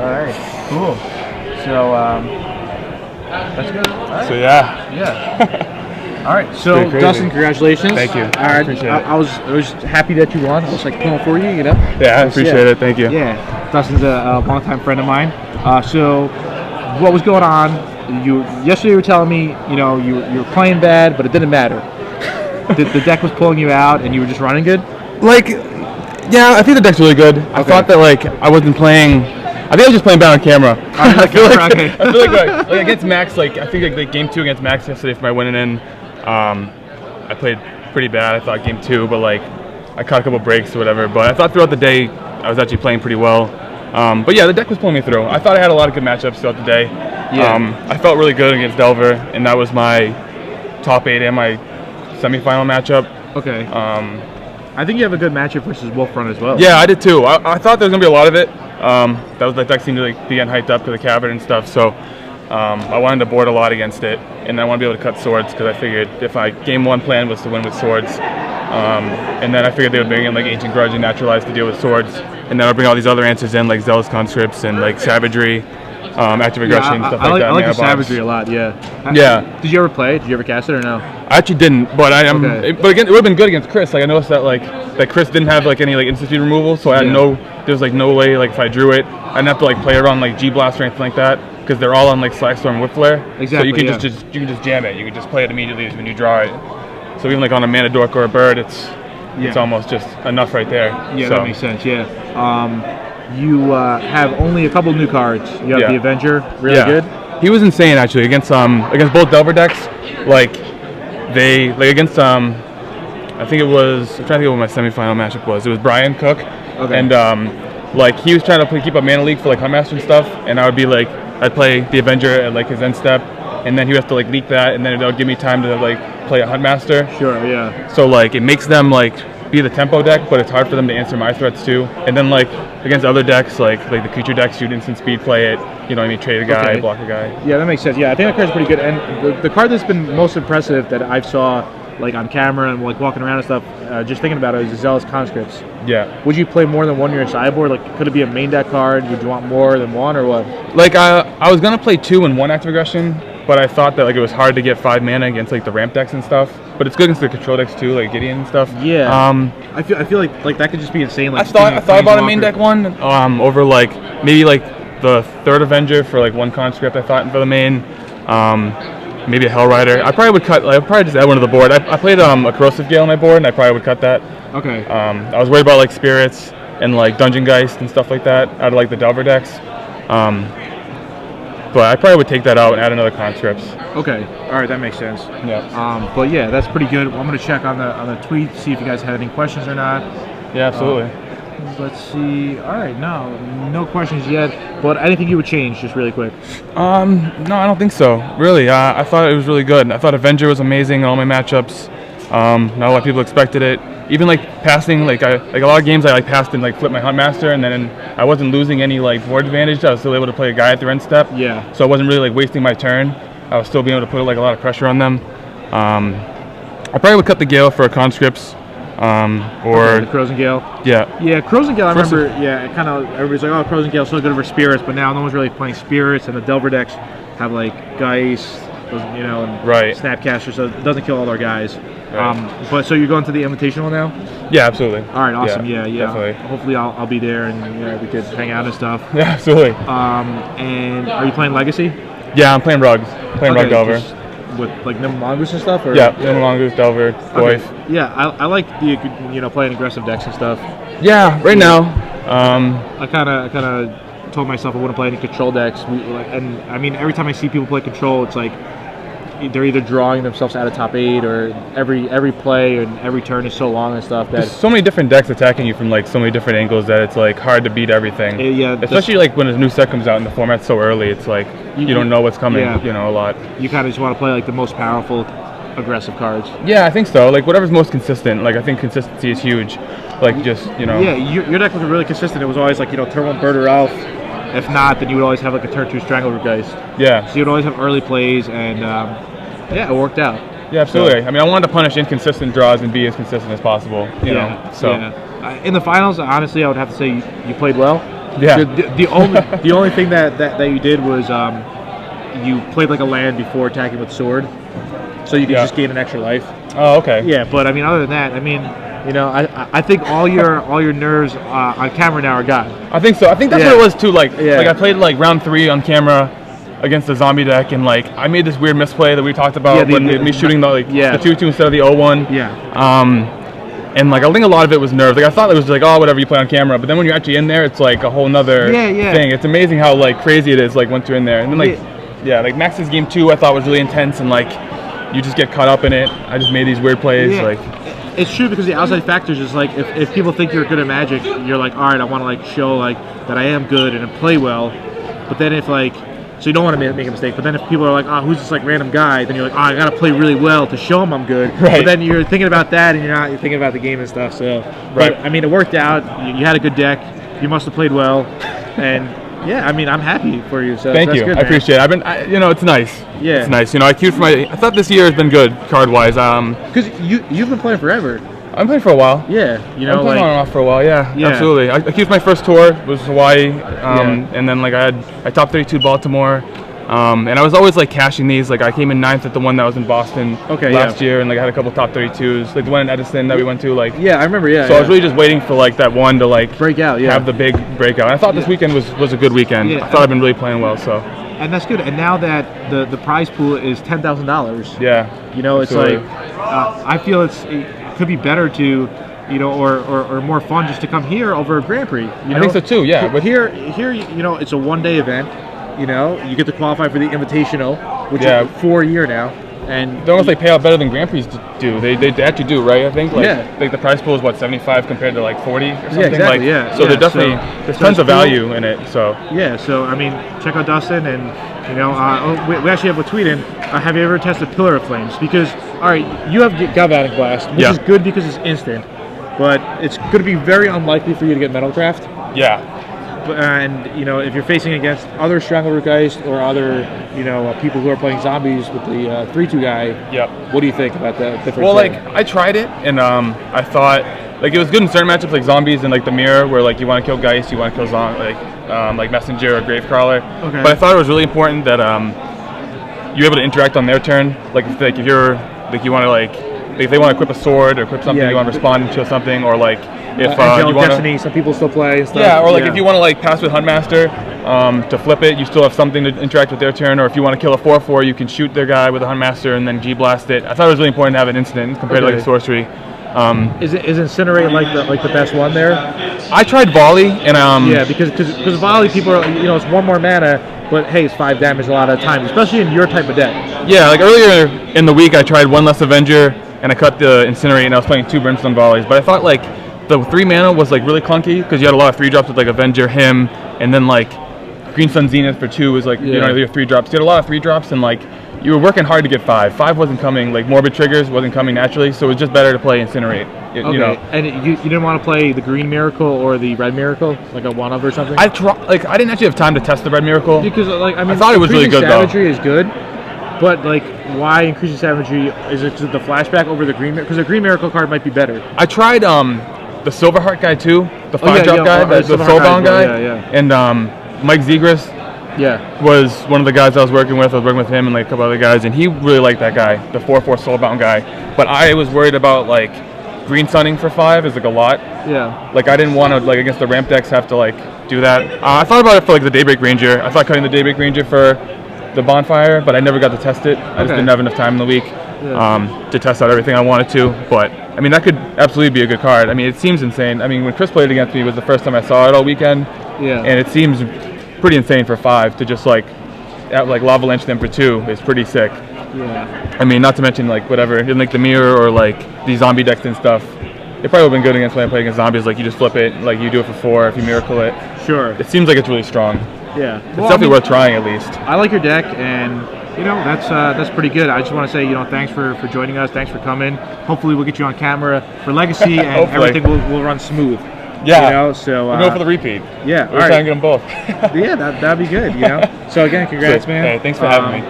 All right, cool. So that's good. All right. So yeah. All right, so Dustin, congratulations. Thank you. All right, I appreciate it. I was happy that you won. I was like pulling for you, you know. Yeah, I appreciate it. Thank you. Yeah, Dustin's a longtime friend of mine. So, what was going on? Yesterday you were telling me, you know, you were playing bad, but it didn't matter. the deck was pulling you out, and you were just running good. Like, yeah, I think the deck's really good. Okay. I thought that like I wasn't playing. I think I was just playing bad on camera. I feel like against Max, like I think like game 2 against Max yesterday for my winning in. I played pretty bad. I thought game 2, but like I caught a couple breaks or whatever. But I thought throughout the day I was actually playing pretty well. But yeah, the deck was pulling me through. I thought I had a lot of good matchups throughout the day. Yeah. I felt really good against Delver, and that was my top 8 and my semifinal matchup. Okay. I think you have a good matchup versus Wolfrun as well. Yeah, I did too. I thought there was gonna be a lot of it. That deck seemed to like be getting hyped up to the cavern and stuff. So I wanted to board a lot against it, and I want to be able to cut swords because I figured if my game 1 plan was to win with swords, and then I figured they would bring in like Ancient Grudge and Naturalize to deal with swords, and then I'll bring all these other answers in like Zealous Conscripts and like Savagery, Active Aggression, stuff like that. I like the Savagery a lot. Yeah. Did you ever play it? Did you ever cast it or no? I actually didn't, but I am. Okay. But again, it would have been good against Chris. Like I noticed that that Chris didn't have like any like instant speed removal, so I had there was like no way like if I drew it, I didn't have to like play around like G Blast or anything like that because they're all on like Slackstorm Whip Flare. Exactly. So you can just jam it. You can just play it immediately when you draw it. So even like on a Mana Dork or a Bird, it's almost just enough right there. Yeah, that makes sense. Yeah. You have only a couple new cards. You have the Avenger, really good. He was insane actually against both Delver decks. Like against I think it was I'm trying to think of what my semifinal matchup was. It was Brian Cook, and like he was trying to keep up Mana Leak for like Huntmaster and stuff, and I would be like I'd play the Avenger at like his end step, and then he would have to like leak that, and then it would give me time to like play a Huntmaster. Sure, yeah. So like it makes them like be the tempo deck, but it's hard for them to answer my threats too. And then like against other decks, like the creature decks, you'd instant speed play it. You know what I mean? Trade a guy, block a guy. Yeah, that makes sense. Yeah, I think that card's pretty good. And the card that's been most impressive that I've saw like on camera and like walking around and stuff, just thinking about it, is the Zealous Conscripts. Yeah. Would you play more than one in your sideboard? Like, could it be a main deck card? Would you want more than one or what? Like I was gonna play 2 and 1 Active Aggression, but I thought that like it was hard to get 5 mana against like the ramp decks and stuff. But it's good against the control decks too, like Gideon and stuff. Yeah. I feel like that could just be insane. Like I thought about a main deck one over like maybe like the 3rd Avenger for like 1 conscript. I thought for the main. Maybe a Hell Rider. I probably would cut. I'd probably just add one to the board. I played a Corrosive Gale on my board, and I probably would cut that. Okay. I was worried about like Spirits and like Dungeon Geist and stuff like that out of like the Delver decks. But I probably would take that out and add another Conscripts. Okay. All right, that makes sense. Yeah. But yeah, that's pretty good. I'm gonna check on the tweet, see if you guys had any questions or not. Yeah, absolutely. Let's see. All right, no questions yet. But anything you would change, just really quick? No, I don't think so. Really, I thought it was really good. I thought Avenger was amazing in all my matchups. Not a lot of people expected it. Even like passing, like a lot of games I like passed and like flipped my Huntmaster, and then I wasn't losing any like board advantage. I was still able to play a guy at their end step. Yeah. So I wasn't really like wasting my turn. I was still being able to put like a lot of pressure on them. I probably would cut the Gale for a Conscripts. Or the Crows and Gale. Yeah, Crows and Gale. I remember. Yeah, kind of. Everybody's like, "Oh, Crows and Gale so good over Spirits," but now no one's really playing Spirits, and the Delver decks have like Geist, you know, and Snapcaster, so it doesn't kill all our guys. Right. But so you're going to the Invitational now? Yeah, absolutely. All right, awesome. Yeah. Definitely. Hopefully, I'll be there, and we could hang out and stuff. Yeah, absolutely. And are you playing Legacy? Yeah, I'm playing Rugs. Rug Delver. With like Nimble Mongoose and stuff? Or? Yeah, Nimble Mongoose, Delver, Goyf. Okay. Yeah, I like the playing aggressive decks and stuff. Yeah, right now. I kind of told myself I wouldn't play any control decks, and I mean every time I see people play control, it's like they're either drawing themselves out of top 8 or every play and every turn is so long and stuff that there's so many different decks attacking you from like so many different angles that it's like hard to beat everything. Yeah, especially like when a new set comes out and the format's so early, it's like you don't know what's coming. You know, a lot. You kind of just want to play like the most powerful, aggressive cards. Yeah, I think so. Like whatever's most consistent. Like I think consistency is huge. Like just Yeah, your deck was really consistent. It was always like turn 1 Bird or Elf. If not, then you would always have like a turn 2 Strangleroot Geist. Yeah. So you'd always have early plays and. Yeah, it worked out. Yeah, absolutely. So, I mean, I wanted to punish inconsistent draws and be as consistent as possible. You know. So in the finals, honestly, I would have to say you played well. Yeah. The only thing that you did was you played like a land before attacking with sword, so you could just gain an extra life. Oh, okay. Yeah, but I mean, other than that, I mean, you know, I think all your nerves on camera now are gone. I think so. I think that's what it was too. Like I played like round 3 on camera against the zombie deck, and like I made this weird misplay that we talked about when me shooting the 2/2 instead of the 0/1. Yeah. And like I think a lot of it was nerves. Like I thought it was like, oh, whatever, you play on camera, but then when you're actually in there, it's like a whole nother thing. It's amazing how like crazy it is like once you're in there. And then like like Max's game 2 I thought was really intense, and like you just get caught up in it. I just made these weird plays. Like it's true, because the outside factors is like if people think you're good at Magic, you're like, all right, I want to like show like that I am good and play well. But then if like, so you don't want to make a mistake. But then if people are like, oh, who's this like random guy? Then you're like, oh, I gotta play really well to show him I'm good. Right. But then you're thinking about that, and you're thinking about the game and stuff. So, but, I mean, it worked out. You had a good deck. You must have played well, and yeah, I mean, I'm happy for you. So thank that's you. Good, I appreciate it. You know, it's nice. Yeah, it's nice. You know, I queued for I thought this year has been good card wise. Because you've been playing forever. I'm playing for a while. Yeah, you know, I'm playing on and off for a while. Yeah, absolutely. I queued my first tour was Hawaii, and then like I top 32 Baltimore. And I was always like cashing these. Like I came in 9th at the one that was in Boston last year, and like I had a couple top 32s, like the one in Edison that we went to. Like I remember. So I was really just waiting for like that one to like break out, have the big breakout. And I thought this weekend was a good weekend. I thought I've been really playing well. So. And that's good. And now that the prize pool is $10,000. Yeah. You know, absolutely. It's like I feel it could be better to. You know, or more fun just to come here over a Grand Prix. You know? I think so too. Yeah. But here, you know, it's a one-day event. You know, you get to qualify for the Invitational, which is for a year now, and they almost like pay out better than Grand Prix do. They actually do, right? I think like like the prize pool is what, 75 compared to like 40 or something. Yeah, exactly. Like, so they're definitely there's tons of value in it. So so I mean, check out Dustin, and you know, we actually have a tweet in. Have you ever tested Pillar of Flames? Because all right, you have Galvanic Blast, which is good because it's instant, but it's going to be very unlikely for you to get Metalcraft. Yeah. And you know, if you're facing against other Strangleroot Geist or other, you know, people who are playing zombies with the 3/2 guy, what do you think about that difference? Well, like I tried it, and I thought like it was good in certain matchups like zombies and like the mirror, where like you want to kill Geist, you want to kill like Messenger or Gravecrawler. Okay. But I thought it was really important that you're able to interact on their turn. Like if you're like you want to like if they want to equip a sword or equip something, you want to respond and kill something, or like if you want Destiny, some people still play and stuff. Yeah, or like if you want to like pass with Huntmaster to flip it, you still have something to interact with their turn. Or if you want to kill a 4/4, you can shoot their guy with a Huntmaster and then G-blast it. I thought it was really important to have an instant compared to like a sorcery. Is Incinerate like the best one there? I tried Volley, and because Volley, people are, you know, it's 1 more mana, but hey, it's 5 damage a lot of times, especially in your type of deck. Yeah, like earlier in the week, I tried 1 less Avenger, and I cut the Incinerate, and I was playing 2 Brimstone Volleys. But I thought like the 3 mana was like really clunky because you had a lot of 3-drops with like Avenger, him, and then like Green Sun Zenith for 2 was like you know, your 3-drops. You had a lot of 3-drops, and like you were working hard to get 5. 5 wasn't coming, like Morbid Triggers wasn't coming naturally, so it was just better to play Incinerate. You know. And you didn't want to play the Green Miracle or the Red Miracle, like a one-of or something? I didn't actually have time to test the Red Miracle. Because like I mean, I thought it was really good Savagery is good, but like why increasing Savagery? Is it the flashback over the Green Miracle? Because the Green Miracle card might be better. I tried the Silverheart guy too, the 5-drop guy, the Soulbound guy, and Mike Zegras was one of the guys I was working with. I was working with him and like a couple other guys, and he really liked that guy, the 4/4 Soulbound guy. But I was worried about like Green Sunning for 5 is like a lot. Yeah. Like I didn't want to like against the ramp decks have to like do that. I thought about it for like the Daybreak Ranger. I thought cutting the Daybreak Ranger for the Bonfire, but I never got to test it. I just didn't have enough time in the week to test out everything I wanted to. But I mean, that could absolutely be a good card. I mean, it seems insane. I mean, when Chris played against me, it was the first time I saw it all weekend. Yeah. And it seems pretty insane for 5 to just like Lava Lynch them for 2 is pretty sick. Yeah. I mean, not to mention like whatever in like the mirror or like these zombie decks and stuff. It probably would have been good against when I play against zombies. Like you just flip it, like you do it for 4 if you miracle it. Sure. It seems like it's really strong. Yeah. It's definitely worth trying at least. I like your deck, and you know that's pretty good. I just want to say, you know, thanks for joining us. Thanks for coming. Hopefully we'll get you on camera for Legacy, and everything will run smooth. Yeah. You know, so we'll go for the repeat. Yeah. We're trying to get them both. Yeah, that'd be good. You know. So again, congrats, man. Hey, thanks for having me.